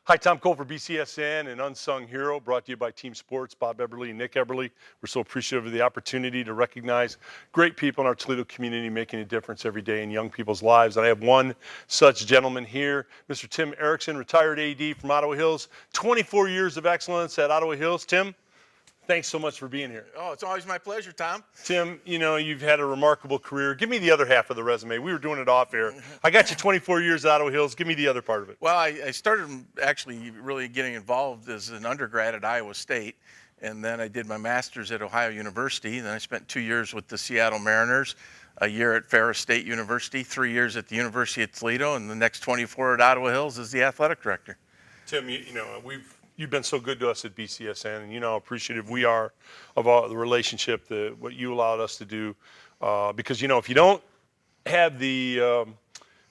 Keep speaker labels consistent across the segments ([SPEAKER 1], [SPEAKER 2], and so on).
[SPEAKER 1] Hi, Tom Cole for BCSN and Unsung Hero, brought to you by Team Sports, Bob Eberly and Nick Eberly. We're so appreciative of the opportunity to recognize great people in our Toledo community making a difference every day in young people's lives. And I have one such gentleman here, Mr. Tim Erickson, retired AD from Ottawa Hills, 24 years of excellence at Ottawa Hills. Tim, thanks so much for being here.
[SPEAKER 2] Oh, it's always my pleasure, Tom.
[SPEAKER 1] Tim, you know, you've had a remarkable career. Give me the other half of the resume. We were doing it off air. I got you 24 years at Ottawa Hills. Give me the other part of it.
[SPEAKER 2] Well, I started actually really getting involved as an undergrad at Iowa State, and then I did my master's at Ohio University, and then I spent 2 years with the Seattle Mariners, a year at Ferris State University, 3 years at the University of Toledo, and the next 24 at Ottawa Hills as the athletic director.
[SPEAKER 1] Tim, you've been so good to us at BCSN, and you know how appreciative we are of all the relationship, what you allowed us to do. Because you know, if you don't have the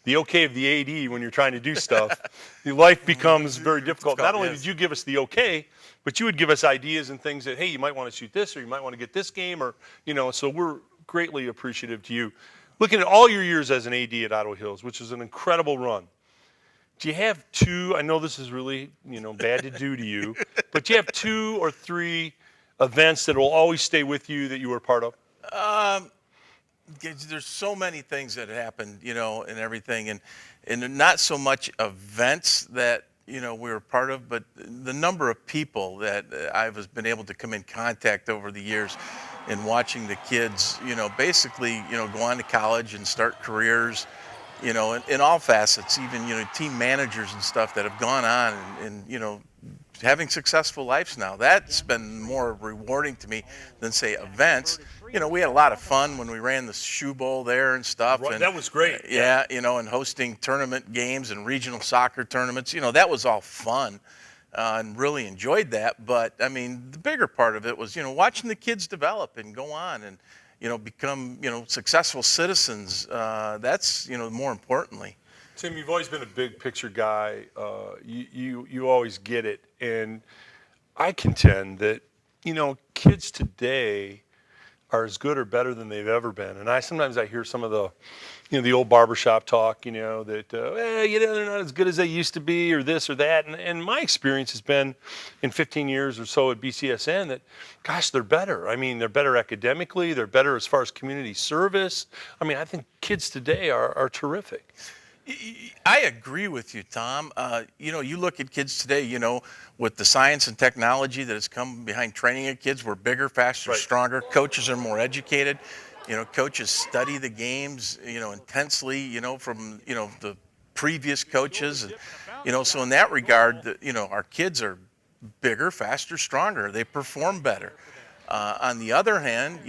[SPEAKER 1] okay of the AD when you're trying to do stuff, your life becomes very difficult. Not only did you give us the okay, but you would give us ideas and things that, hey, you might want to shoot this, or you might want to get this game, or you know. So we're greatly appreciative to you. Looking at all your years as an AD at Ottawa Hills, which is an incredible run. Do you have two, I know this is really, bad to do to you, but do you have 2 or 3 events that will always stay with you that you were part of?
[SPEAKER 2] There's so many things that happened, and everything, and not so much events that, we were part of, but the number of people that I've been able to come in contact over the years and watching the kids, basically, go on to college and start careers, in all facets, even, team managers and stuff that have gone on and having successful lives now. That's been more rewarding to me than, say, events. We had a lot of fun when we ran the Shoe Bowl there and stuff.
[SPEAKER 1] Right,
[SPEAKER 2] and,
[SPEAKER 1] that was great.
[SPEAKER 2] Yeah, and hosting tournament games and regional soccer tournaments. That was all fun and really enjoyed that. But, I mean, the bigger part of it was, watching the kids develop and go on and, become, successful citizens. That's, more importantly.
[SPEAKER 1] Tim, you've always been a big picture guy. You always get it. And I contend that, kids today are as good or better than they've ever been. And sometimes I hear some of the, the old barbershop talk, that, they're not as good as they used to be or this or that. And my experience has been in 15 years or so at BCSN that, gosh, they're better. I mean, they're better academically. They're better as far as community service. I mean, I think kids today are terrific.
[SPEAKER 2] I agree with you, Tom. You look at kids today, with the science and technology that has come behind training of kids, we're bigger, faster,
[SPEAKER 1] right.
[SPEAKER 2] Stronger. Coaches are more educated. Coaches study the games, intensely, from, the previous coaches. And, so in that regard, our kids are bigger, faster, stronger. They perform better. On the other hand,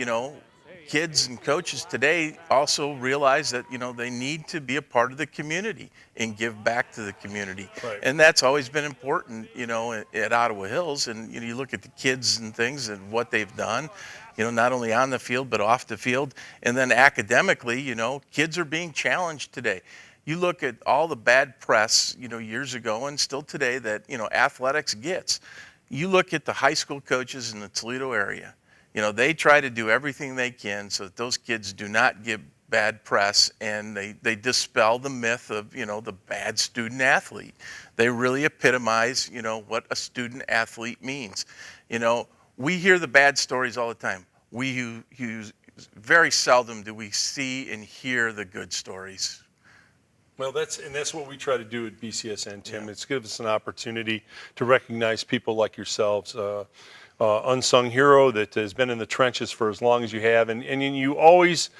[SPEAKER 2] kids and coaches today also realize that, they need to be a part of the community and give back to the community.
[SPEAKER 1] Right.
[SPEAKER 2] And that's always been important, at Ottawa Hills. And, you look at the kids and things and what they've done, not only on the field, but off the field. And then academically, kids are being challenged today. You look at all the bad press, years ago and still today that, athletics gets. You look at the high school coaches in the Toledo area. They try to do everything they can so that those kids do not get bad press, and they dispel the myth of, the bad student athlete. They really epitomize, what a student athlete means. We hear the bad stories all the time. Very seldom do we see and hear the good stories.
[SPEAKER 1] Well, that's what we try to do at BCSN, Tim. Yeah. It's give us an opportunity to recognize people like yourselves. Unsung hero that has been in the trenches for as long as you have. And you always,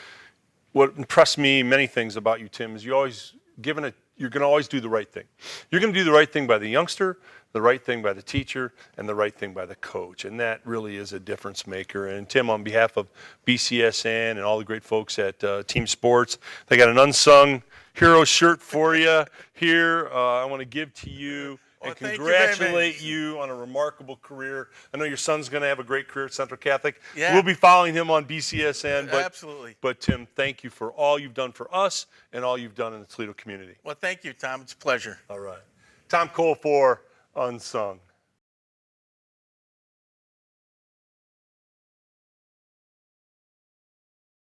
[SPEAKER 1] what impressed me, many things about you, Tim, is you're going to always do the right thing. You're going to do the right thing by the youngster, the right thing by the teacher, and the right thing by the coach. And that really is a difference maker. And Tim, on behalf of BCSN and all the great folks at Team Sports, they got an Unsung Hero shirt for you here. I want to give to you. And congratulate you on a remarkable career. I know your son's going to have a great career at Central Catholic.
[SPEAKER 2] Yeah.
[SPEAKER 1] We'll be following him on BCSN.
[SPEAKER 2] Absolutely.
[SPEAKER 1] But, Tim, thank you for all you've done for us and all you've done in the Toledo community.
[SPEAKER 2] Well, thank you, Tom. It's a pleasure.
[SPEAKER 1] All right. Tom Cole for Unsung.